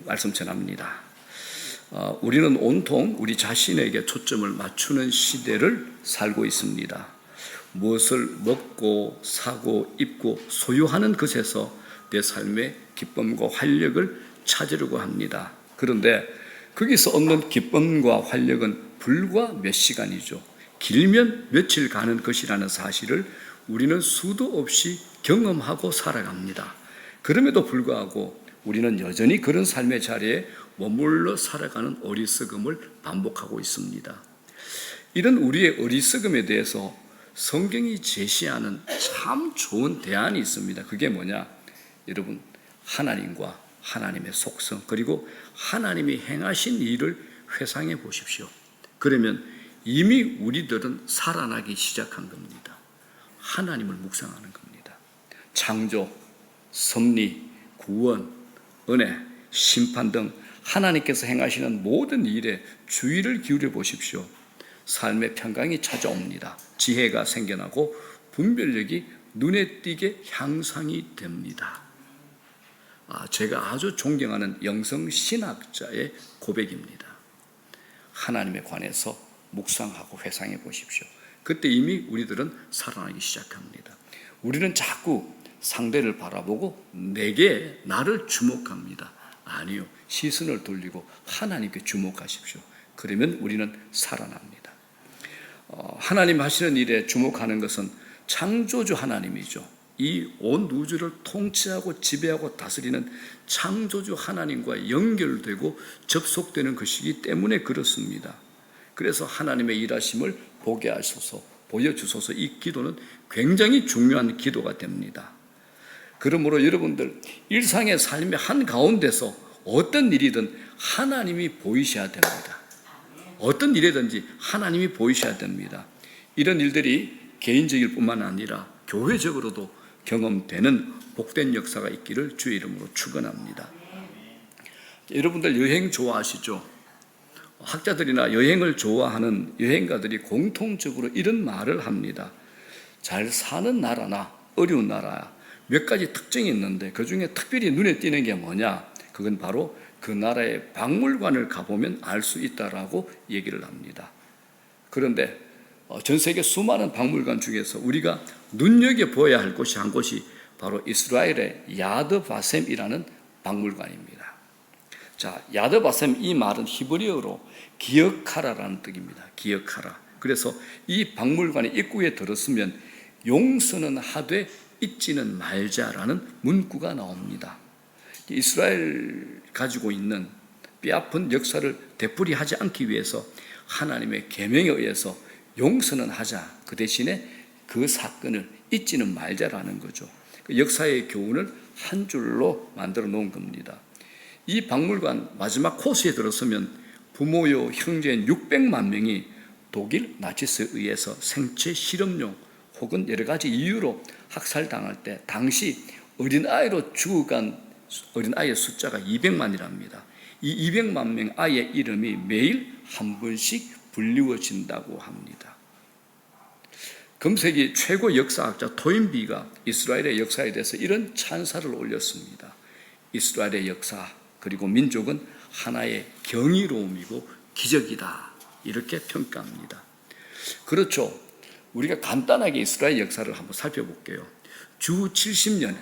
말씀 전합니다. 우리는 온통 우리 자신에게 초점을 맞추는 시대를 살고 있습니다. 무엇을 먹고 사고 입고 소유하는 것에서 내 삶의 기쁨과 활력을 찾으려고 합니다. 그런데 거기서 얻는 기쁨과 활력은 불과 몇 시간이죠. 길면 며칠 가는 것이라는 사실을 우리는 수도 없이 경험하고 살아갑니다. 그럼에도 불구하고 우리는 여전히 그런 삶의 자리에 머물러 살아가는 어리석음을 반복하고 있습니다. 이런 우리의 어리석음에 대해서 성경이 제시하는 참 좋은 대안이 있습니다. 그게 뭐냐? 여러분, 하나님과 하나님의 속성, 그리고 하나님이 행하신 일을 회상해 보십시오. 그러면 이미 우리들은 살아나기 시작한 겁니다. 하나님을 묵상하는 겁니다. 창조, 섭리, 구원, 은혜, 심판 등 하나님께서 행하시는 모든 일에 주의를 기울여 보십시오. 삶의 평강이 찾아옵니다. 지혜가 생겨나고 분별력이 눈에 띄게 향상이 됩니다. 제가 아주 존경하는 영성신학자의 고백입니다. 하나님에 관해서 묵상하고 회상해 보십시오. 그때 이미 우리들은 살아나기 시작합니다. 우리는 자꾸 상대를 바라보고 내게 나를 주목합니다. 아니요, 시선을 돌리고 하나님께 주목하십시오. 그러면 우리는 살아납니다. 하나님 하시는 일에 주목하는 것은 창조주 하나님이죠. 이 온 우주를 통치하고 지배하고 다스리는 창조주 하나님과 연결되고 접속되는 것이기 때문에 그렇습니다. 그래서 하나님의 일하심을 보게 하소서, 보여주소서, 이 기도는 굉장히 중요한 기도가 됩니다. 그러므로 여러분들 일상의 삶의 한가운데서 어떤 일이든 하나님이 보이셔야 됩니다. 어떤 일이든지 하나님이 보이셔야 됩니다. 이런 일들이 개인적일 뿐만 아니라 교회적으로도 경험되는 복된 역사가 있기를 주의 이름으로 축원합니다. 여러분들 여행 좋아하시죠? 학자들이나 여행을 좋아하는 여행가들이 공통적으로 이런 말을 합니다. 잘 사는 나라나 어려운 나라 몇 가지 특징이 있는데 그중에 특별히 눈에 띄는 게 뭐냐? 그건 바로 그 나라의 박물관을 가보면 알 수 있다라고 얘기를 합니다. 그런데 전 세계 수많은 박물관 중에서 우리가 눈여겨보아야 할 곳이 한 곳이 바로 이스라엘의 야드 바셈이라는 박물관입니다. 자, 야드 바셈, 이 말은 히브리어로 기억하라라는 뜻입니다. 기억하라. 그래서 이 박물관의 입구에 들었으면 용서는 하되 잊지는 말자라는 문구가 나옵니다. 이스라엘 가지고 있는 뼈아픈 역사를 되풀이하지 않기 위해서 하나님의 계명에 의해서 용서는 하자, 그 대신에 그 사건을 잊지는 말자라는 거죠. 그 역사의 교훈을 한 줄로 만들어 놓은 겁니다. 이 박물관 마지막 코스에 들었으면 부모요 형제인 600만 명이 독일 나치스에 의해서 생체 실험용 혹은 여러 가지 이유로 학살당할 때 당시 어린아이로 죽어간 어린아이의 숫자가 200만이랍니다. 이 200만 명 아이의 이름이 매일 한 번씩 불리워진다고 합니다. 금세기 최고 역사학자 토인비가 이스라엘의 역사에 대해서 이런 찬사를 올렸습니다. 이스라엘의 역사 그리고 민족은 하나의 경이로움이고 기적이다, 이렇게 평가합니다. 그렇죠. 우리가 간단하게 이스라엘 역사를 한번 살펴볼게요. 주 70년에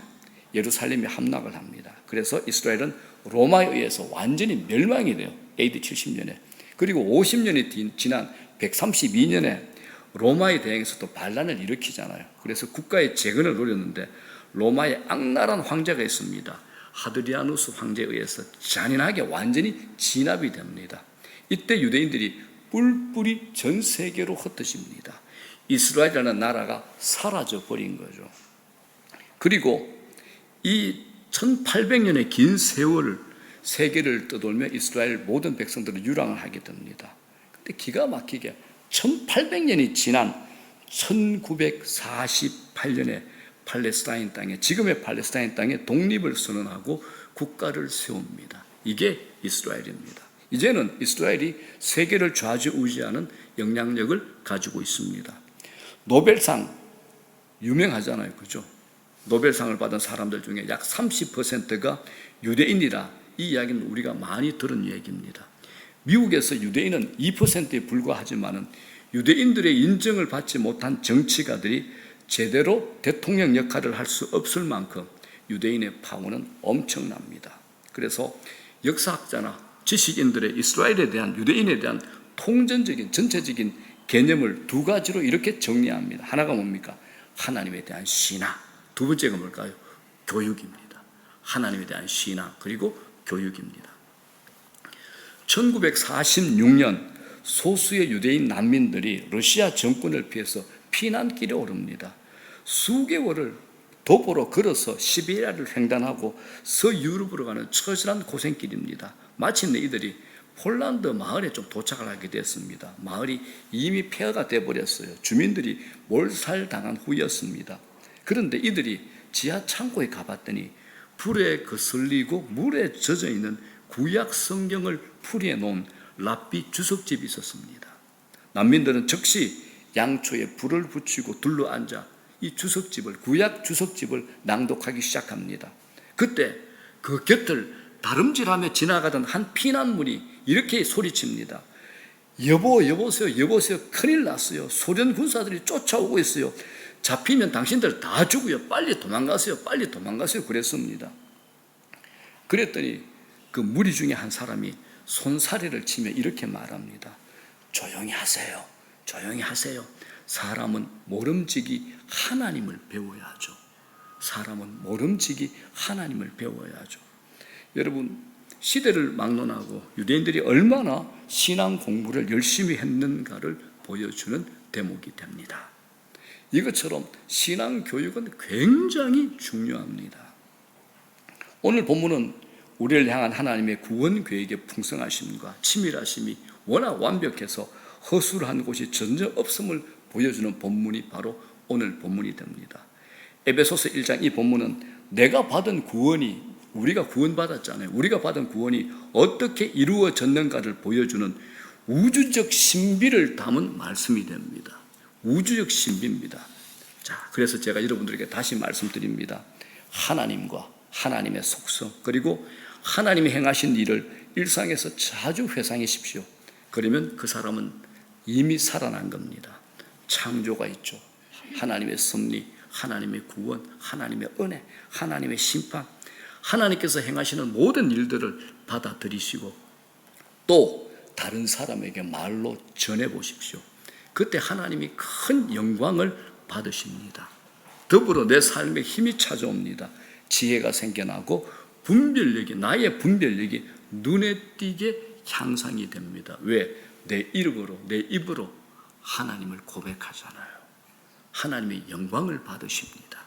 예루살렘이 함락을 합니다. 그래서 이스라엘은 로마에 의해서 완전히 멸망이 돼요. AD 70년에. 그리고 50년이 지난 132년에 로마에 대항해서 또 반란을 일으키잖아요. 그래서 국가의 재건을 노렸는데 로마의 악랄한 황제가 있습니다. 하드리아누스 황제에 의해서 잔인하게 완전히 진압이 됩니다. 이때 유대인들이 뿔뿔이 전 세계로 흩어집니다. 이스라엘이라는 나라가 사라져 버린 거죠. 그리고 이 1800년의 긴 세월을 세계를 떠돌며 이스라엘 모든 백성들은 유랑을 하게 됩니다. 근데 기가 막히게 1800년이 지난 1948년에 팔레스타인 땅에, 지금의 팔레스타인 땅에 독립을 선언하고 국가를 세웁니다. 이게 이스라엘입니다. 이제는 이스라엘이 세계를 좌지우지하는 영향력을 가지고 있습니다. 노벨상 유명하잖아요, 그죠? 노벨상을 받은 사람들 중에 약 30%가 유대인이라 이 이야기는 우리가 많이 들은 얘기입니다. 미국에서 유대인은 2%에 불과하지만 유대인들의 인정을 받지 못한 정치가들이 제대로 대통령 역할을 할 수 없을 만큼 유대인의 파워는 엄청납니다. 그래서 역사학자나 지식인들의 이스라엘에 대한, 유대인에 대한 통전적인 전체적인 개념을 두 가지로 이렇게 정리합니다. 하나가 뭡니까? 하나님에 대한 신앙. 두 번째가 뭘까요? 교육입니다. 하나님에 대한 신앙 그리고 교육입니다. 1946년 소수의 유대인 난민들이 러시아 정권을 피해서 피난길에 오릅니다. 수개월을 도보로 걸어서 시베리아를 횡단하고 서유럽으로 가는 처절한 고생길입니다. 마침내 이들이 폴란드 마을에 좀 도착을 하게 됐습니다. 마을이 이미 폐허가 되어버렸어요. 주민들이 몰살당한 후였습니다. 그런데 이들이 지하 창고에 가봤더니 불에 거슬리고 물에 젖어 있는 구약 성경을 풀이해 놓은 랍비 주석집이 있었습니다. 난민들은 즉시 양초에 불을 붙이고 둘러앉아 이 주석집을, 구약 주석집을 낭독하기 시작합니다. 그때 그 곁을 다름질하며 지나가던 한 피난문이 이렇게 소리칩니다. 여보세요. 큰일 났어요. 소련 군사들이 쫓아오고 있어요. 잡히면 당신들 다 죽어요. 빨리 도망가세요. 그랬습니다. 그랬더니 그 무리 중에 한 사람이 손사래를 치며 이렇게 말합니다. 조용히 하세요. 사람은 모름지기 하나님을 배워야죠. 여러분, 시대를 막론하고 유대인들이 얼마나 신앙 공부를 열심히 했는가를 보여주는 대목이 됩니다. 이것처럼 신앙 교육은 굉장히 중요합니다. 오늘 본문은 우리를 향한 하나님의 구원 계획의 풍성하심과 치밀하심이 워낙 완벽해서 허술한 곳이 전혀 없음을 보여주는 본문이 바로 오늘 본문이 됩니다. 에베소서 1장 이 본문은 내가 받은 구원이, 우리가 구원받았잖아요. 우리가 받은 구원이 어떻게 이루어졌는가를 보여주는 우주적 신비를 담은 말씀이 됩니다. 우주적 신비입니다. 자, 그래서 제가 여러분들에게 다시 말씀드립니다. 하나님과 하나님의 속성, 그리고 하나님이 행하신 일을 일상에서 자주 회상하십시오. 그러면 그 사람은 이미 살아난 겁니다. 창조가 있죠. 하나님의 섭리, 하나님의 구원, 하나님의 은혜, 하나님의 심판, 하나님께서 행하시는 모든 일들을 받아들이시고 또 다른 사람에게 말로 전해보십시오. 그때 하나님이 큰 영광을 받으십니다. 더불어 내 삶에 힘이 찾아옵니다. 지혜가 생겨나고 나의 분별력이 눈에 띄게 향상이 됩니다. 왜? 내 입으로 하나님을 고백하잖아요. 하나님의 영광을 받으십니다.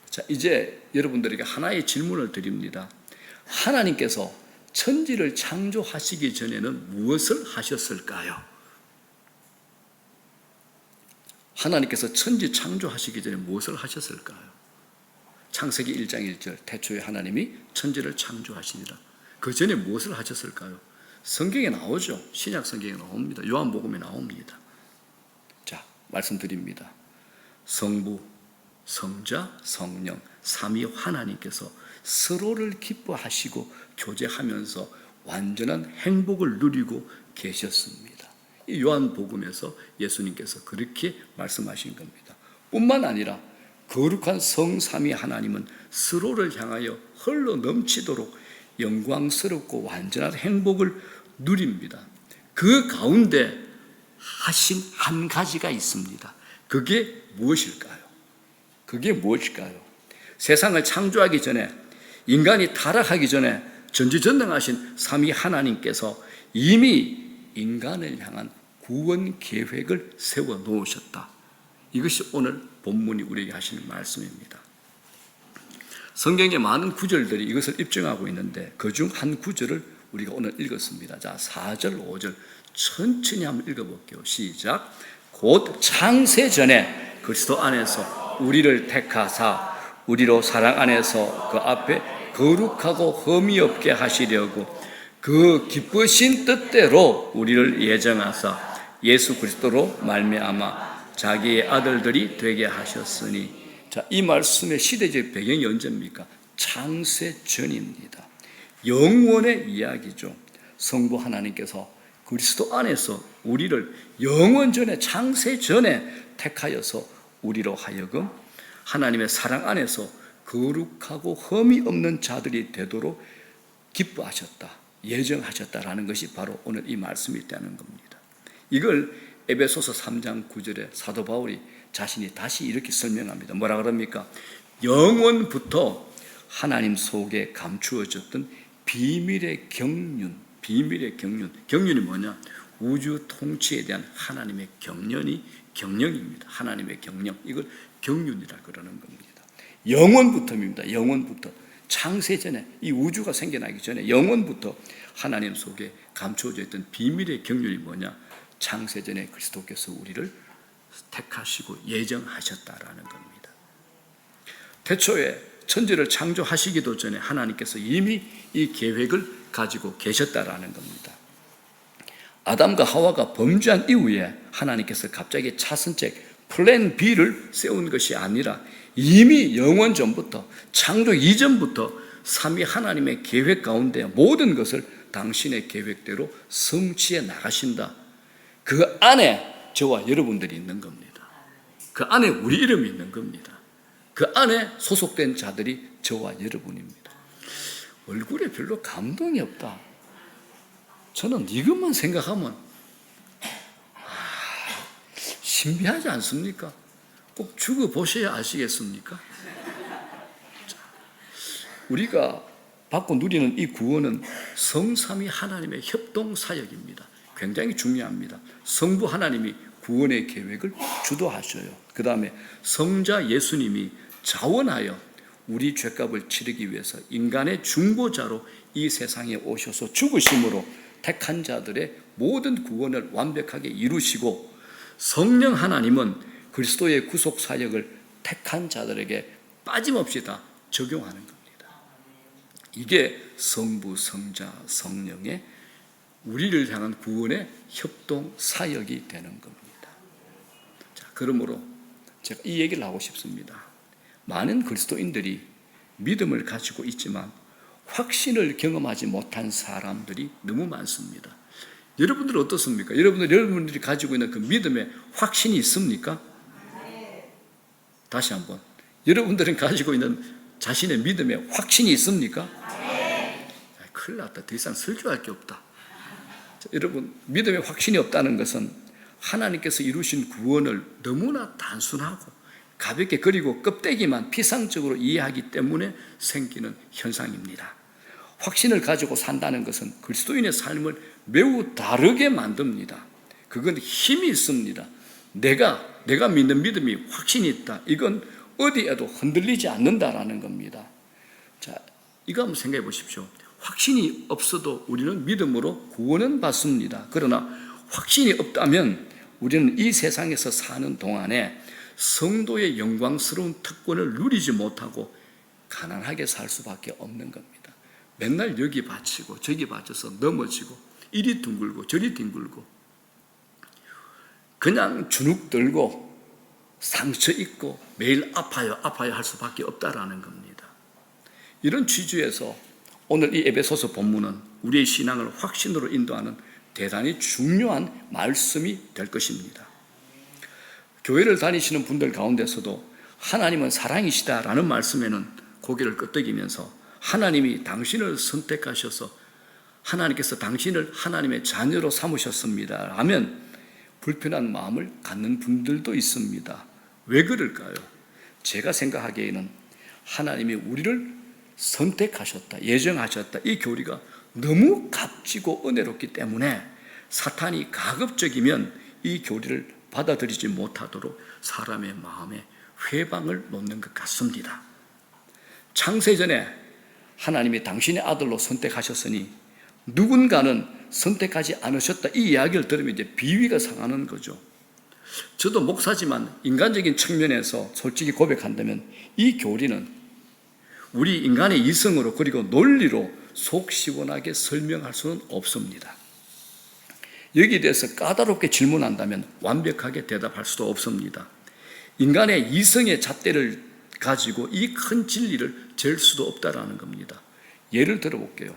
자, 이제 여러분들에게 하나의 질문을 드립니다. 하나님께서 천지를 창조하시기 전에는 무엇을 하셨을까요? 하나님께서 천지 창조하시기 전에 무엇을 하셨을까요? 창세기 1장 1절 태초에 하나님이 천지를 창조하시니라. 그 전에 무엇을 하셨을까요? 성경에 나오죠. 신약 성경에 나옵니다. 요한복음에 나옵니다. 자, 말씀드립니다. 성부, 성자, 성령, 삼위 하나님께서 서로를 기뻐하시고 교제하면서 완전한 행복을 누리고 계셨습니다. 이 요한복음에서 예수님께서 그렇게 말씀하신 겁니다. 뿐만 아니라 거룩한 성삼위 하나님은 서로를 향하여 흘러 넘치도록 영광스럽고 완전한 행복을 누립니다. 그 가운데 하신 한 가지가 있습니다. 그게 무엇일까요? 세상을 창조하기 전에, 인간이 타락하기 전에 전지전능하신 삼위 하나님께서 이미 인간을 향한 구원 계획을 세워 놓으셨다. 이것이 오늘 본문이 우리에게 하시는 말씀입니다. 성경의 많은 구절들이 이것을 입증하고 있는데 그 중 한 구절을 우리가 오늘 읽었습니다. 자, 4절, 5절 천천히 한번 읽어볼게요. 시작. 곧 창세전에 그리스도 안에서 우리를 택하사 우리로 사랑 안에서 그 앞에 거룩하고 흠이 없게 하시려고 그 기쁘신 뜻대로 우리를 예정하사 예수 그리스도로 말미암아 자기의 아들들이 되게 하셨으니. 자, 이 말씀의 시대적 배경이 언제입니까? 창세 전입니다. 영원의 이야기죠. 성부 하나님께서 그리스도 안에서 우리를 영원 전에, 창세 전에 택하여서 우리로 하여금 하나님의 사랑 안에서 거룩하고 흠이 없는 자들이 되도록 기뻐하셨다, 예정하셨다라는 것이 바로 오늘 이 말씀이 있다는 겁니다. 이걸 에베소서 3장 9절에 사도 바울이 자신이 다시 이렇게 설명합니다. 뭐라 그럽니까? 영원부터 하나님 속에 감추어졌던 비밀의 경륜. 경륜이 뭐냐? 우주 통치에 대한 하나님의 경영입니다. 하나님의 경영. 이걸 경륜이라 그러는 겁니다. 영원부터입니다. 영원부터. 창세 전에, 이 우주가 생겨나기 전에 영원부터 하나님 속에 감추어져 있던 비밀의 경륜이 뭐냐? 창세 전에 그리스도께서 우리를 택하시고 예정하셨다라는 겁니다. 태초에 천지를 창조하시기도 전에 하나님께서 이미 이 계획을 가지고 계셨다라는 겁니다. 아담과 하와가 범죄한 이후에 하나님께서 갑자기 차선책 플랜 B를 세운 것이 아니라 이미 영원 전부터, 창조 이전부터 삼위 하나님의 계획 가운데 모든 것을 당신의 계획대로 성취해 나가신다. 그 안에 저와 여러분들이 있는 겁니다. 그 안에 우리 이름이 있는 겁니다. 그 안에 소속된 자들이 저와 여러분입니다. 얼굴에 별로 감동이 없다. 저는 이것만 생각하면 신비하지 않습니까? 꼭 죽어보셔야 아시겠습니까? 자, 우리가 받고 누리는 이 구원은 성삼위 하나님의 협동사역입니다. 굉장히 중요합니다. 성부 하나님이 구원의 계획을 주도하셔요. 그 다음에 성자 예수님이 자원하여 우리 죄값을 치르기 위해서 인간의 중보자로 이 세상에 오셔서 죽으심으로 택한 자들의 모든 구원을 완벽하게 이루시고, 성령 하나님은 그리스도의 구속 사역을 택한 자들에게 빠짐없이 다 적용하는 겁니다. 이게 성부, 성자, 성령의 우리를 향한 구원의 협동 사역이 되는 겁니다. 자, 그러므로 제가 이 얘기를 하고 싶습니다. 많은 그리스도인들이 믿음을 가지고 있지만 확신을 경험하지 못한 사람들이 너무 많습니다. 여러분들은 어떻습니까? 여러분들이 가지고 있는 그 믿음에 확신이 있습니까? 다시 한번, 여러분들은 가지고 있는 자신의 믿음에 확신이 있습니까? 큰일 났다. 더 이상 설교할 게 없다. 자, 여러분, 믿음에 확신이 없다는 것은 하나님께서 이루신 구원을 너무나 단순하고 가볍게, 그리고 껍데기만 피상적으로 이해하기 때문에 생기는 현상입니다. 확신을 가지고 산다는 것은 그리스도인의 삶을 매우 다르게 만듭니다. 그건 힘이 있습니다. 내가 믿는 믿음이 확신이 있다. 이건 어디에도 흔들리지 않는다라는 겁니다. 자, 이거 한번 생각해 보십시오. 확신이 없어도 우리는 믿음으로 구원은 받습니다. 그러나 확신이 없다면 우리는 이 세상에서 사는 동안에 성도의 영광스러운 특권을 누리지 못하고 가난하게 살 수밖에 없는 겁니다. 맨날 여기 바치고 저기 바쳐서 넘어지고 이리 둥글고 저리 뒹굴고 그냥 주눅 들고 상처 입고 매일 아파요 할 수밖에 없다라는 겁니다. 이런 취지에서 오늘 이 에베소서 본문은 우리의 신앙을 확신으로 인도하는 대단히 중요한 말씀이 될 것입니다. 교회를 다니시는 분들 가운데서도 하나님은 사랑이시다라는 말씀에는 고개를 끄덕이면서 하나님이 당신을 선택하셔서 하나님께서 당신을 하나님의 자녀로 삼으셨습니다 라면 불편한 마음을 갖는 분들도 있습니다. 왜 그럴까요? 제가 생각하기에는 하나님이 우리를 선택하셨다, 예정하셨다, 이 교리가 너무 값지고 은혜롭기 때문에 사탄이 가급적이면 이 교리를 받아들이지 못하도록 사람의 마음에 회방을 놓는 것 같습니다. 창세전에 하나님이 당신의 아들로 선택하셨으니 누군가는 선택하지 않으셨다, 이 이야기를 들으면 이제 비위가 상하는 거죠. 저도 목사지만 인간적인 측면에서 솔직히 고백한다면 이 교리는 우리 인간의 이성으로 그리고 논리로 속 시원하게 설명할 수는 없습니다. 여기에 대해서 까다롭게 질문한다면 완벽하게 대답할 수도 없습니다. 인간의 이성의 잣대를 가지고 이 큰 진리를 잴 수도 없다라는 겁니다. 예를 들어볼게요.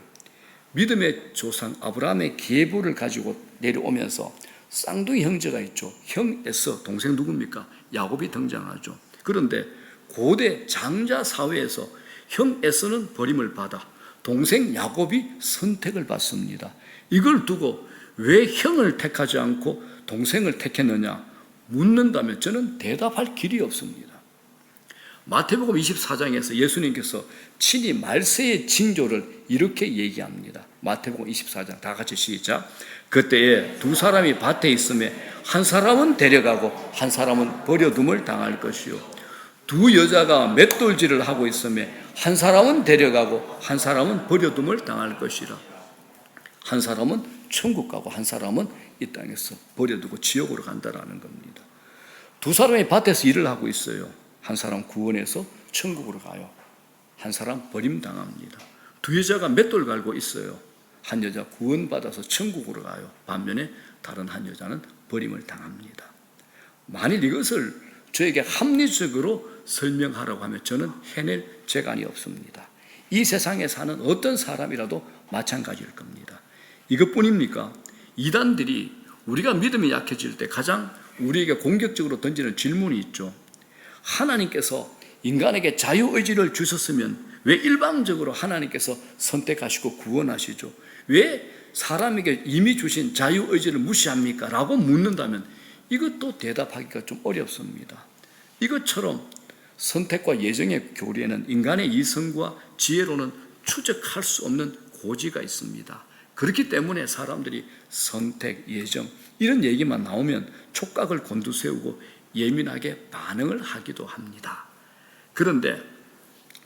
믿음의 조상 아브라함의 계보를 가지고 내려오면서 쌍둥이 형제가 있죠. 형 에서, 동생 누굽니까? 야곱이 등장하죠. 그런데 고대 장자 사회에서 형 에서는 버림을 받아 동생 야곱이 선택을 받습니다. 이걸 두고 왜 형을 택하지 않고 동생을 택했느냐 묻는다면 저는 대답할 길이 없습니다. 마태복음 24장에서 예수님께서 친히 말세의 징조를 이렇게 얘기합니다. 마태복음 24장 다 같이 시작. 그때에 두 사람이 밭에 있음에 한 사람은 데려가고 한 사람은 버려둠을 당할 것이요, 두 여자가 맷돌질을 하고 있음에 한 사람은 데려가고 한 사람은 버려둠을 당할 것이라. 한 사람은 천국 가고 한 사람은 이 땅에서 버려두고 지옥으로 간다라는 겁니다. 두 사람이 밭에서 일을 하고 있어요. 한 사람 구원해서 천국으로 가요. 한 사람 버림당합니다. 두 여자가 맷돌 갈고 있어요. 한 여자 구원받아서 천국으로 가요. 반면에 다른 한 여자는 버림을 당합니다. 만일 이것을 저에게 합리적으로 설명하라고 하면 저는 해낼 재간이 없습니다. 이 세상에 사는 어떤 사람이라도 마찬가지일 겁니다. 이것뿐입니까? 이단들이 우리가 믿음이 약해질 때 가장 우리에게 공격적으로 던지는 질문이 있죠. 하나님께서 인간에게 자유의지를 주셨으면 왜 일방적으로 하나님께서 선택하시고 구원하시죠? 왜 사람에게 이미 주신 자유의지를 무시합니까? 라고 묻는다면 이것도 대답하기가 좀 어렵습니다. 이것처럼 선택과 예정의 교리에는 인간의 이성과 지혜로는 추적할 수 없는 고지가 있습니다. 그렇기 때문에 사람들이 선택, 예정 이런 얘기만 나오면 촉각을 곤두세우고 예민하게 반응을 하기도 합니다. 그런데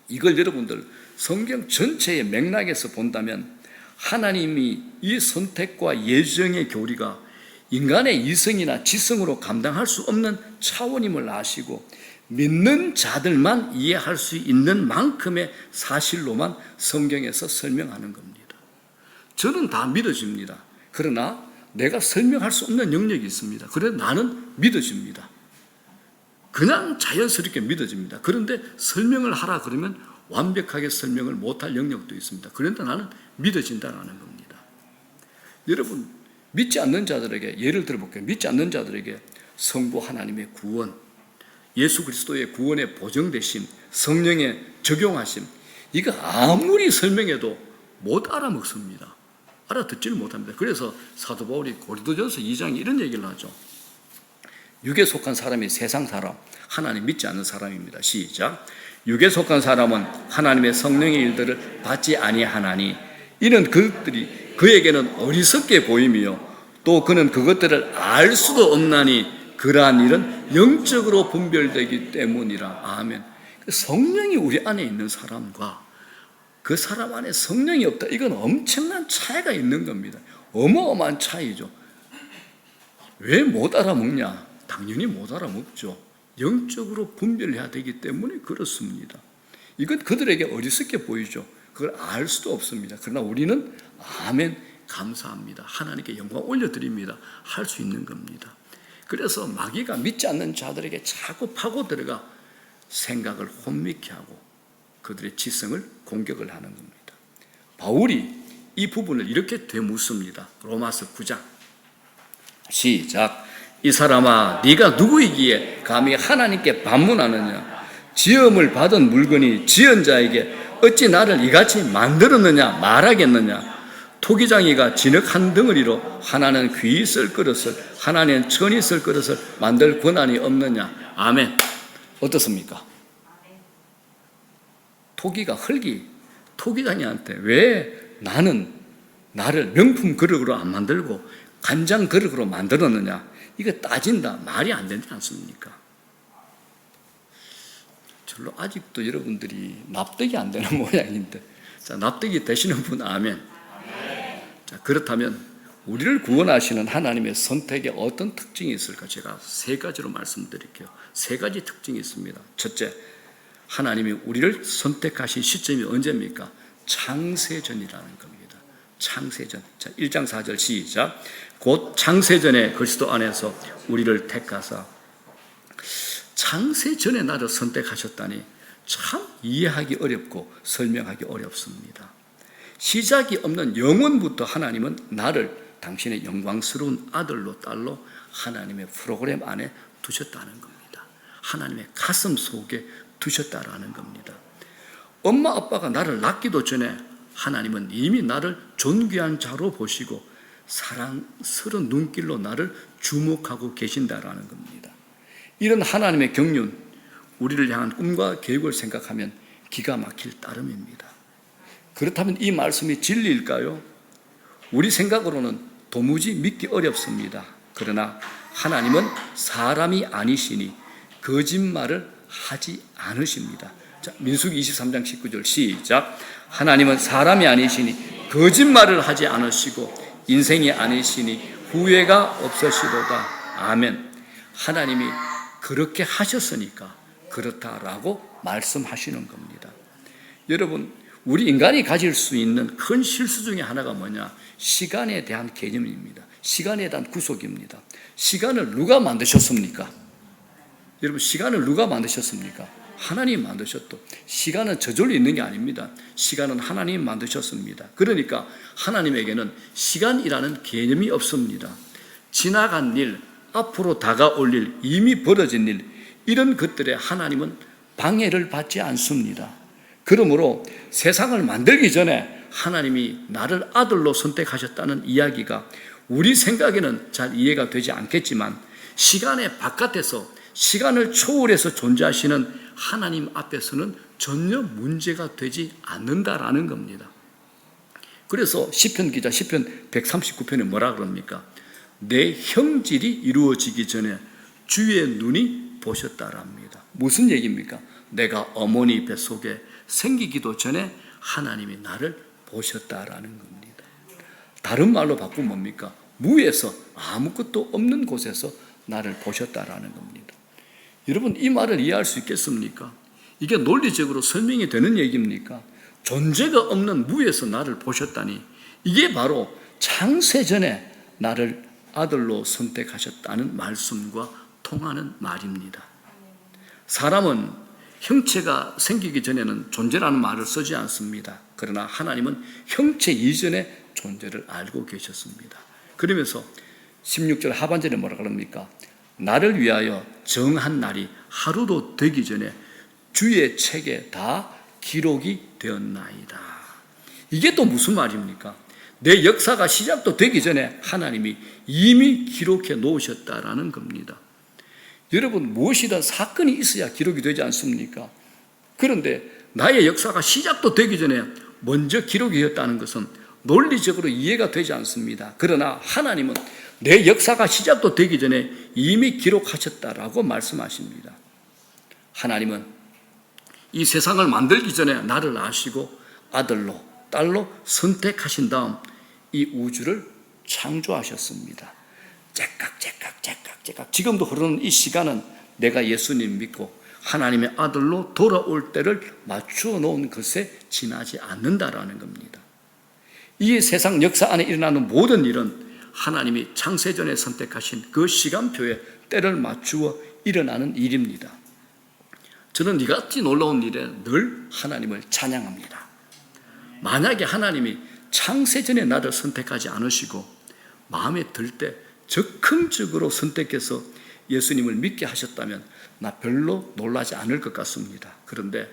이걸 여러분들 성경 전체의 맥락에서 본다면 하나님이 이 선택과 예정의 교리가 인간의 이성이나 지성으로 감당할 수 없는 차원임을 아시고 믿는 자들만 이해할 수 있는 만큼의 사실로만 성경에서 설명하는 겁니다. 저는 다 믿어집니다. 그러나 내가 설명할 수 없는 영역이 있습니다. 그래서 나는 믿어집니다. 그냥 자연스럽게 믿어집니다. 그런데 설명을 하라 그러면 완벽하게 설명을 못할 영역도 있습니다. 그런데 나는 믿어진다는 겁니다. 여러분, 믿지 않는 자들에게 예를 들어볼게요. 믿지 않는 자들에게 성부 하나님의 구원, 예수 그리스도의 구원의 보정되심, 성령의 적용하심, 이거 아무리 설명해도 못 알아먹습니다. 알아듣지를 못합니다. 그래서 사도 바울이 고린도전서 2장에 이런 얘기를 하죠. 육에 속한 사람이 세상 사람, 하나님 믿지 않는 사람입니다. 시작. 육에 속한 사람은 하나님의 성령의 일들을 받지 아니하나니 이는 그것들이 그에게는 어리석게 보임이요 또 그는 그것들을 알 수도 없나니 그러한 일은 영적으로 분별되기 때문이라. 아멘. 성령이 우리 안에 있는 사람과 그 사람 안에 성령이 없다, 이건 엄청난 차이가 있는 겁니다. 어마어마한 차이죠. 왜 못 알아먹냐? 당연히 못 알아먹죠. 영적으로 분별해야 되기 때문에 그렇습니다. 이건 그들에게 어리석게 보이죠. 그걸 알 수도 없습니다. 그러나 우리는 아멘, 감사합니다. 하나님께 영광 올려드립니다. 할 수 있는 겁니다. 그래서 마귀가 믿지 않는 자들에게 자꾸 파고 들어가 생각을 혼미케 하고 그들의 지성을 공격을 하는 겁니다. 바울이 이 부분을 이렇게 되묻습니다. 로마서 9장 시작. 이 사람아, 네가 누구이기에 감히 하나님께 반문하느냐? 지음을 받은 물건이 지은 자에게 어찌 나를 이같이 만들었느냐 말하겠느냐? 토기장이가 진흙 한 덩어리로 하나는 귀 쓸 그릇을 하나는 천이 쓸 그릇을 만들 권한이 없느냐? 아멘. 어떻습니까? 토기가 흙이 토기장이한테 왜 나는 나를 명품 그릇으로 안 만들고 간장 그릇으로 만들었느냐? 이거 따진다. 말이 안 되지 않습니까? 절로 아직도 여러분들이 납득이 안 되는 모양인데, 자, 납득이 되시는 분 아멘. 자, 그렇다면 우리를 구원하시는 하나님의 선택에 어떤 특징이 있을까? 제가 세 가지로 말씀드릴게요. 세 가지 특징이 있습니다. 첫째, 하나님이 우리를 선택하신 시점이 언제입니까? 창세전이라는 겁니다. 창세전. 자, 1장 4절 시작. 곧 창세전에 그리스도 안에서 우리를 택하사. 창세전에 나를 선택하셨다니 참 이해하기 어렵고 설명하기 어렵습니다. 시작이 없는 영원부터 하나님은 나를 당신의 영광스러운 아들로 딸로 하나님의 프로그램 안에 두셨다는 겁니다. 하나님의 가슴 속에 두셨다라는 겁니다. 엄마 아빠가 나를 낳기도 전에 하나님은 이미 나를 존귀한 자로 보시고 사랑스러운 눈길로 나를 주목하고 계신다라는 겁니다. 이런 하나님의 경륜, 우리를 향한 꿈과 계획을 생각하면 기가 막힐 따름입니다. 그렇다면 이 말씀이 진리일까요? 우리 생각으로는 도무지 믿기 어렵습니다. 그러나 하나님은 사람이 아니시니 거짓말을 하지 않으십니다. 자, 민수기 23장 19절 시작. 하나님은 사람이 아니시니 거짓말을 하지 않으시고 인생이 아니시니 후회가 없으시도다. 아멘. 하나님이 그렇게 하셨으니까 그렇다라고 말씀하시는 겁니다. 여러분, 우리 인간이 가질 수 있는 큰 실수 중에 하나가 뭐냐? 시간에 대한 개념입니다. 시간에 대한 구속입니다. 시간을 누가 만드셨습니까? 여러분, 시간을 누가 만드셨습니까? 하나님 만드셨도. 시간은 저절로 있는 게 아닙니다. 시간은 하나님 만드셨습니다. 그러니까 하나님에게는 시간이라는 개념이 없습니다. 지나간 일, 앞으로 다가올 일, 이미 벌어진 일, 이런 것들에 하나님은 방해를 받지 않습니다. 그러므로 세상을 만들기 전에 하나님이 나를 아들로 선택하셨다는 이야기가 우리 생각에는 잘 이해가 되지 않겠지만 시간의 바깥에서 시간을 초월해서 존재하시는 하나님 앞에서는 전혀 문제가 되지 않는다라는 겁니다. 그래서 시편 기자 시편 139편에 뭐라 그럽니까? 내 형질이 이루어지기 전에 주의 눈이 보셨다랍니다. 무슨 얘기입니까? 내가 어머니 뱃속에 생기기도 전에 하나님이 나를 보셨다라는 겁니다. 다른 말로 바꾸면 뭡니까? 무에서 아무것도 없는 곳에서 나를 보셨다라는 겁니다. 여러분, 이 말을 이해할 수 있겠습니까? 이게 논리적으로 설명이 되는 얘기입니까? 존재가 없는 무에서 나를 보셨다니, 이게 바로 창세전에 나를 아들로 선택하셨다는 말씀과 통하는 말입니다. 사람은 형체가 생기기 전에는 존재라는 말을 쓰지 않습니다. 그러나 하나님은 형체 이전의 존재를 알고 계셨습니다. 그러면서 16절 하반절에 뭐라 그럽니까? 나를 위하여 정한 날이 하루도 되기 전에 주의 책에 다 기록이 되었나이다. 이게 또 무슨 말입니까? 내 역사가 시작도 되기 전에 하나님이 이미 기록해 놓으셨다라는 겁니다. 여러분, 무엇이든 사건이 있어야 기록이 되지 않습니까? 그런데 나의 역사가 시작도 되기 전에 먼저 기록이 되었다는 것은 논리적으로 이해가 되지 않습니다. 그러나 하나님은 내 역사가 시작도 되기 전에 이미 기록하셨다라고 말씀하십니다. 하나님은 이 세상을 만들기 전에 나를 아시고 아들로, 딸로 선택하신 다음 이 우주를 창조하셨습니다. 째깍 지금도 흐르는 이 시간은 내가 예수님 믿고 하나님의 아들로 돌아올 때를 맞추어 놓은 것에 지나지 않는다라는 겁니다. 이 세상 역사 안에 일어나는 모든 일은 하나님이 창세전에 선택하신 그 시간표에 때를 맞추어 일어나는 일입니다. 저는 이같이 놀라운 일에 늘 하나님을 찬양합니다. 만약에 하나님이 창세전에 나를 선택하지 않으시고 마음에 들 때 적극적으로 선택해서 예수님을 믿게 하셨다면 나 별로 놀라지 않을 것 같습니다. 그런데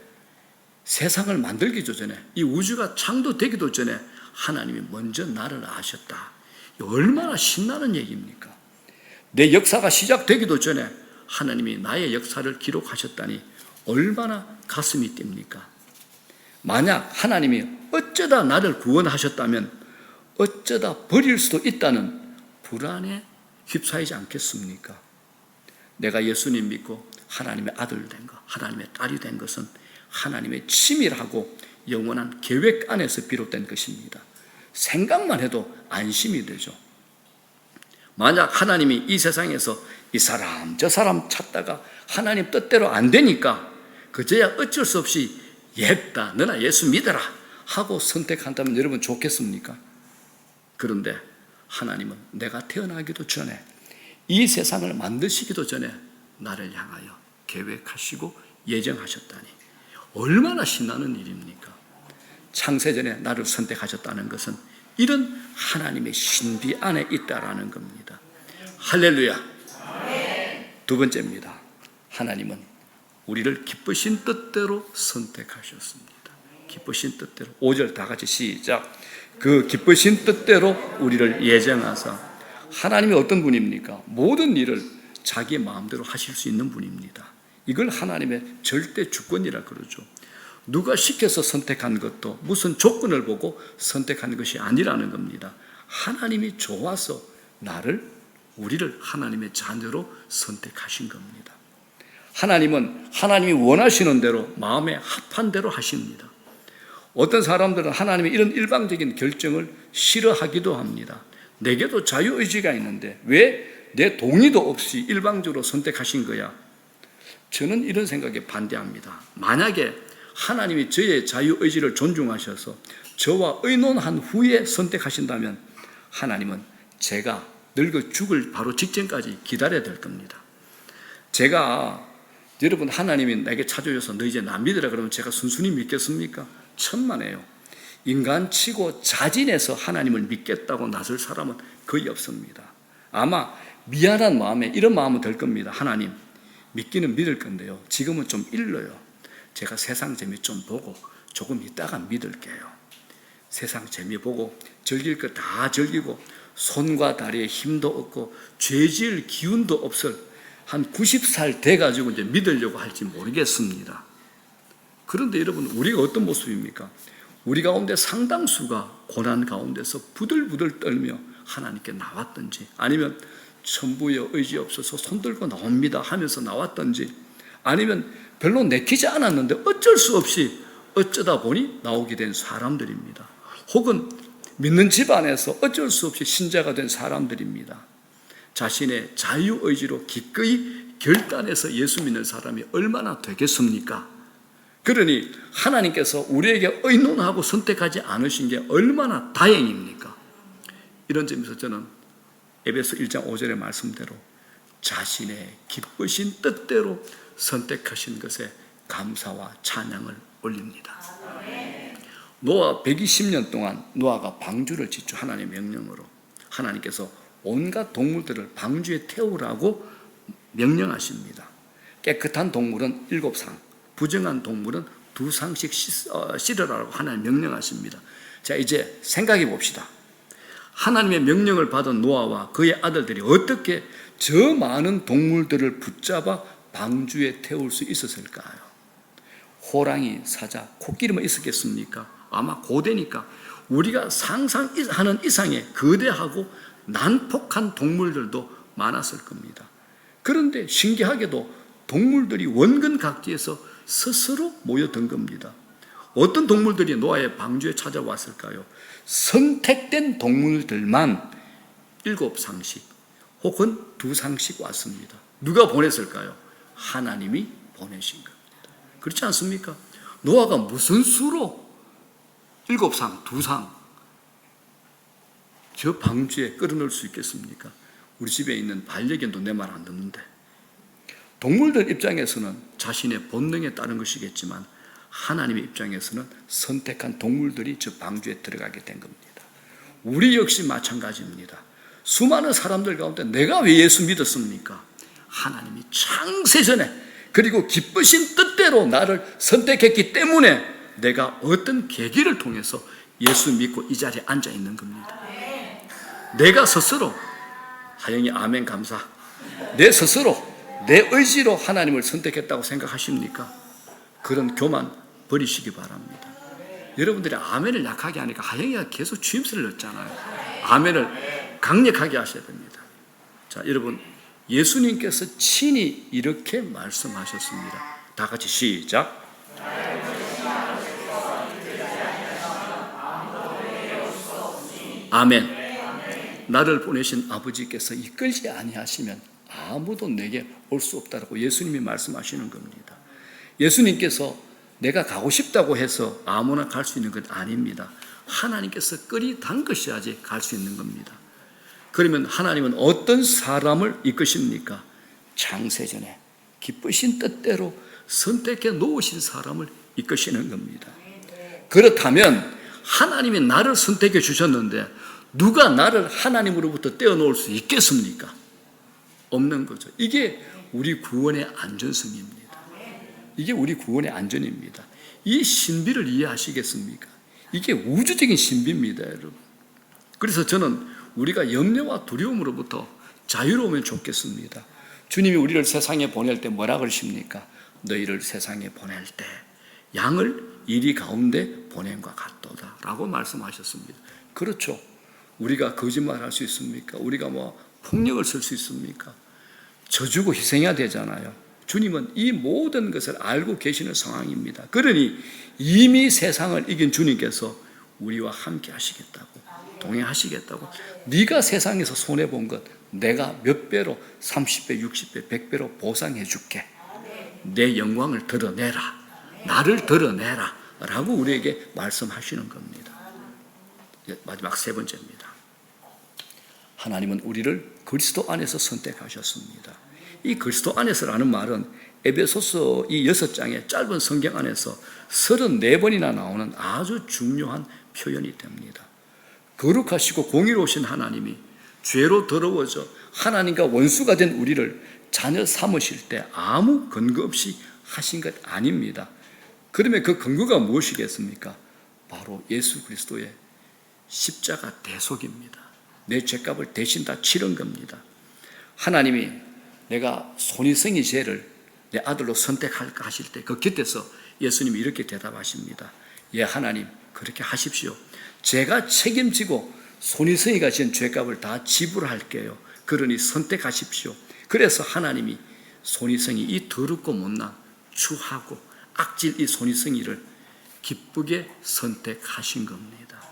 세상을 만들기도 전에, 이 우주가 창조되기도 전에 하나님이 먼저 나를 아셨다. 얼마나 신나는 얘기입니까? 내 역사가 시작되기도 전에 하나님이 나의 역사를 기록하셨다니 얼마나 가슴이 뜁니까? 만약 하나님이 어쩌다 나를 구원하셨다면 어쩌다 버릴 수도 있다는 불안에 휩싸이지 않겠습니까? 내가 예수님 믿고 하나님의 아들 된 것, 하나님의 딸이 된 것은 하나님의 치밀하고 영원한 계획 안에서 비롯된 것입니다. 생각만 해도 안심이 되죠. 만약 하나님이 이 세상에서 이 사람 저 사람 찾다가 하나님 뜻대로 안 되니까 그제야 어쩔 수 없이 예쁘다, 너나 예수 믿어라 하고 선택한다면 여러분 좋겠습니까? 그런데 하나님은 내가 태어나기도 전에, 이 세상을 만드시기도 전에 나를 향하여 계획하시고 예정하셨다니 얼마나 신나는 일입니까? 창세전에 나를 선택하셨다는 것은 이런 하나님의 신비 안에 있다라는 겁니다. 할렐루야. 두 번째입니다. 하나님은 우리를 기쁘신 뜻대로 선택하셨습니다. 기쁘신 뜻대로. 5절 다 같이 시작. 그 기쁘신 뜻대로 우리를 예정하사. 하나님이 어떤 분입니까? 모든 일을 자기 마음대로 하실 수 있는 분입니다. 이걸 하나님의 절대 주권이라 그러죠. 누가 시켜서 선택한 것도 무슨 조건을 보고 선택한 것이 아니라는 겁니다. 하나님이 좋아서 우리를 하나님의 자녀로 선택하신 겁니다. 하나님은 하나님이 원하시는 대로 마음에 합한 대로 하십니다. 어떤 사람들은 하나님의 이런 일방적인 결정을 싫어하기도 합니다. 내게도 자유의지가 있는데 왜 내 동의도 없이 일방적으로 선택하신 거야? 저는 이런 생각에 반대합니다. 만약에 하나님이 저의 자유의지를 존중하셔서 저와 의논한 후에 선택하신다면 하나님은 제가 늙어 죽을 바로 직전까지 기다려야 될 겁니다. 여러분 하나님이 내게 찾아줘서 너 이제 나 믿으라 그러면 제가 순순히 믿겠습니까? 천만에요. 인간치고 자진해서 하나님을 믿겠다고 나설 사람은 거의 없습니다. 아마 미안한 마음에 이런 마음은 들 겁니다. 하나님 믿기는 믿을 건데요, 지금은 좀 일러요. 제가 세상 재미 좀 보고 조금 있다가 믿을게요. 세상 재미 보고 즐길 거 다 즐기고 손과 다리에 힘도 없고 죄 지을 기운도 없을 한 90살 돼가지고 이제 믿으려고 할지 모르겠습니다. 그런데 여러분, 우리가 어떤 모습입니까? 우리 가운데 상당수가 고난 가운데서 부들부들 떨며 하나님께 나왔든지, 아니면 천부여 의지 없어서 손들고 나옵니다 하면서 나왔든지, 아니면 별로 내키지 않았는데 어쩔 수 없이 어쩌다 보니 나오게 된 사람들입니다. 혹은 믿는 집안에서 어쩔 수 없이 신자가 된 사람들입니다. 자신의 자유의지로 기꺼이 결단해서 예수 믿는 사람이 얼마나 되겠습니까? 그러니 하나님께서 우리에게 의논하고 선택하지 않으신 게 얼마나 다행입니까? 이런 점에서 저는 에베소 1장 5절의 말씀대로 자신의 기쁘신 뜻대로 선택하신 것에 감사와 찬양을 올립니다. 노아 120년 동안 노아가 방주를 짓죠. 하나님의 명령으로. 하나님께서 온갖 동물들을 방주에 태우라고 명령하십니다. 깨끗한 동물은 7상, 부정한 동물은 2상씩 씻으라고 하나님 명령하십니다. 자, 이제 생각해 봅시다. 하나님의 명령을 받은 노아와 그의 아들들이 어떻게 저 많은 동물들을 붙잡아 방주에 태울 수 있었을까요? 호랑이, 사자, 코끼리만 있었겠습니까? 아마 고대니까 우리가 상상하는 이상의 거대하고 난폭한 동물들도 많았을 겁니다. 그런데 신기하게도 동물들이 원근 각지에서 스스로 모여든 겁니다. 어떤 동물들이 노아의 방주에 찾아왔을까요? 선택된 동물들만 7상씩 혹은 2상씩 왔습니다. 누가 보냈을까요? 하나님이 보내신 겁니다. 그렇지 않습니까? 노아가 무슨 수로 7상, 2상 저 방주에 끌어넣을 수 있겠습니까? 우리 집에 있는 반려견도 내 말 안 듣는데. 동물들 입장에서는 자신의 본능에 따른 것이겠지만 하나님의 입장에서는 선택한 동물들이 저 방주에 들어가게 된 겁니다. 우리 역시 마찬가지입니다. 수많은 사람들 가운데 내가 왜 예수 믿었습니까? 하나님이 창세전에 그리고 기쁘신 뜻대로 나를 선택했기 때문에 내가 어떤 계기를 통해서 예수 믿고 이 자리에 앉아 있는 겁니다. 내가 스스로, 하영이 아멘 감사, 내 스스로 내 의지로 하나님을 선택했다고 생각하십니까? 그런 교만 버리시기 바랍니다. 여러분들이 아멘을 약하게 하니까 하영이가 계속 주임새를 넣었잖아요. 아멘을 강력하게 하셔야 됩니다. 자, 여러분, 예수님께서 친히 이렇게 말씀하셨습니다. 다 같이 시작. 아멘. 나를 보내신 아버지께서 이끌지 아니하시면 아무도 내게 올 수 없다라고 예수님이 말씀하시는 겁니다. 예수님께서 내가 가고 싶다고 해서 아무나 갈 수 있는 것 아닙니다. 하나님께서 끌이 담그셔야지 갈 수 있는 겁니다. 그러면 하나님은 어떤 사람을 이끄십니까? 창세전에 기쁘신 뜻대로 선택해 놓으신 사람을 이끄시는 겁니다. 그렇다면 하나님이 나를 선택해 주셨는데 누가 나를 하나님으로부터 떼어놓을 수 있겠습니까? 없는 거죠. 이게 우리 구원의 안전성입니다. 이게 우리 구원의 안전입니다. 이 신비를 이해하시겠습니까? 이게 우주적인 신비입니다, 여러분. 그래서 저는 우리가 염려와 두려움으로부터 자유로우면 좋겠습니다. 주님이 우리를 세상에 보낼 때 뭐라 그러십니까? 너희를 세상에 보낼 때 양을 이리 가운데 보냄과 같도다 라고 말씀하셨습니다. 그렇죠. 우리가 거짓말할 수 있습니까? 우리가 폭력을 쓸 수 있습니까? 져주고 희생해야 되잖아요. 주님은 이 모든 것을 알고 계시는 상황입니다. 그러니 이미 세상을 이긴 주님께서 우리와 함께 하시겠다고, 동행하시겠다고, 네가 세상에서 손해본 것 내가 몇 배로, 30배, 60배, 100배로 보상해 줄게. 내 영광을 드러내라, 나를 드러내라 라고 우리에게 말씀하시는 겁니다. 마지막 세 번째입니다. 하나님은 우리를 그리스도 안에서 선택하셨습니다. 이 그리스도 안에서라는 말은 에베소서 이 6장의 짧은 성경 안에서 34번이나 나오는 아주 중요한 표현이 됩니다. 거룩하시고 공의로우신 하나님이 죄로 더러워져 하나님과 원수가 된 우리를 자녀 삼으실 때 아무 근거 없이 하신 것 아닙니다. 그러면 그 근거가 무엇이겠습니까? 바로 예수 그리스도의 십자가 대속입니다. 내 죄값을 대신 다 치른 겁니다. 하나님이 내가 손위성의 죄를 내 아들로 선택할까 하실 때 그 곁에서 예수님이 이렇게 대답하십니다. 예, 하나님 그렇게 하십시오. 제가 책임지고 손위성이가 지은 죄값을 다 지불할게요. 그러니 선택하십시오. 그래서 하나님이 손위성이 이 더럽고 못난 추하고 악질 이 손위성이를 기쁘게 선택하신 겁니다.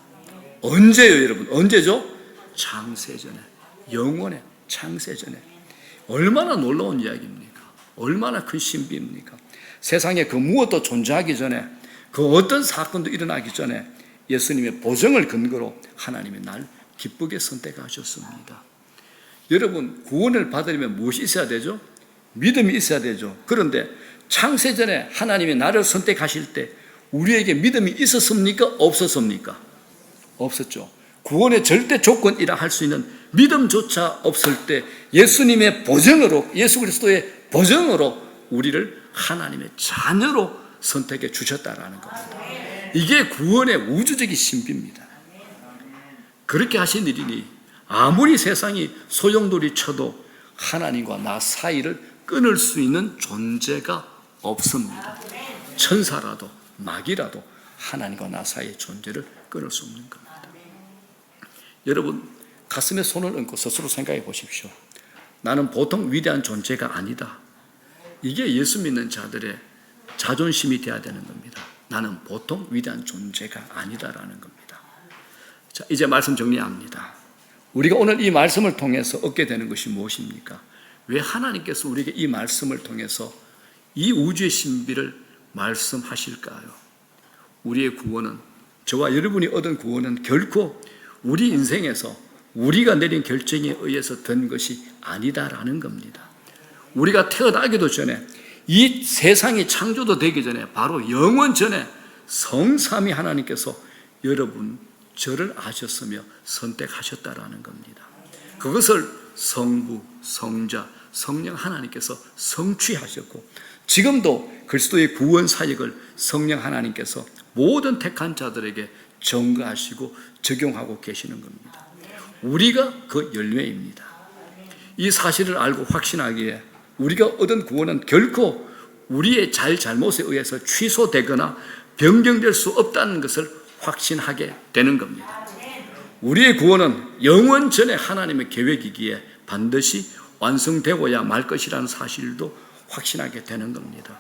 언제요, 여러분? 언제죠? 창세전에, 영원의 창세전에. 얼마나 놀라운 이야기입니까? 얼마나 큰 신비입니까? 세상에 그 무엇도 존재하기 전에, 그 어떤 사건도 일어나기 전에 예수님의 보증을 근거로 하나님이 날 기쁘게 선택하셨습니다. 여러분, 구원을 받으려면 무엇이 있어야 되죠? 믿음이 있어야 되죠. 그런데 창세전에 하나님이 나를 선택하실 때 우리에게 믿음이 있었습니까? 없었습니까? 없었죠. 구원의 절대 조건이라 할 수 있는 믿음조차 없을 때 예수님의 보증으로, 예수 그리스도의 보증으로 우리를 하나님의 자녀로 선택해 주셨다라는 겁니다. 이게 구원의 우주적인 신비입니다. 그렇게 하신 일이니 아무리 세상이 소용돌이 쳐도 하나님과 나 사이를 끊을 수 있는 존재가 없습니다. 천사라도 마귀라도 하나님과 나 사이의 존재를 끊을 수 없는 겁니다. 여러분, 가슴에 손을 얹고 스스로 생각해 보십시오. 나는 보통 위대한 존재가 아니다. 이게 예수 믿는 자들의 자존심이 되어야 되는 겁니다. 나는 보통 위대한 존재가 아니다라는 겁니다. 자, 이제 말씀 정리합니다. 우리가 오늘 이 말씀을 통해서 얻게 되는 것이 무엇입니까? 왜 하나님께서 우리에게 이 말씀을 통해서 이 우주의 신비를 말씀하실까요? 우리의 구원은, 저와 여러분이 얻은 구원은 결코 우리 인생에서 우리가 내린 결정에 의해서 된 것이 아니다라는 겁니다. 우리가 태어나기도 전에, 이 세상이 창조도 되기 전에, 바로 영원 전에 성삼위 하나님께서 여러분 저를 아셨으며 선택하셨다라는 겁니다. 그것을 성부, 성자, 성령 하나님께서 성취하셨고, 지금도 그리스도의 구원 사역을 성령 하나님께서 모든 택한 자들에게 전가하시고 적용하고 계시는 겁니다. 우리가 그 열매입니다. 이 사실을 알고 확신하기에 우리가 얻은 구원은 결코 우리의 잘못에 의해서 취소되거나 변경될 수 없다는 것을 확신하게 되는 겁니다. 우리의 구원은 영원 전에 하나님의 계획이기에 반드시 완성되고야 말 것이라는 사실도 확신하게 되는 겁니다.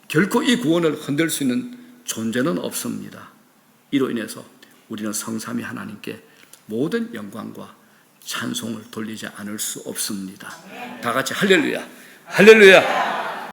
결코 이 구원을 흔들 수 있는 존재는 없습니다. 이로 인해서 우리는 성삼위 하나님께 모든 영광과 찬송을 돌리지 않을 수 없습니다. 다 같이 할렐루야, 할렐루야.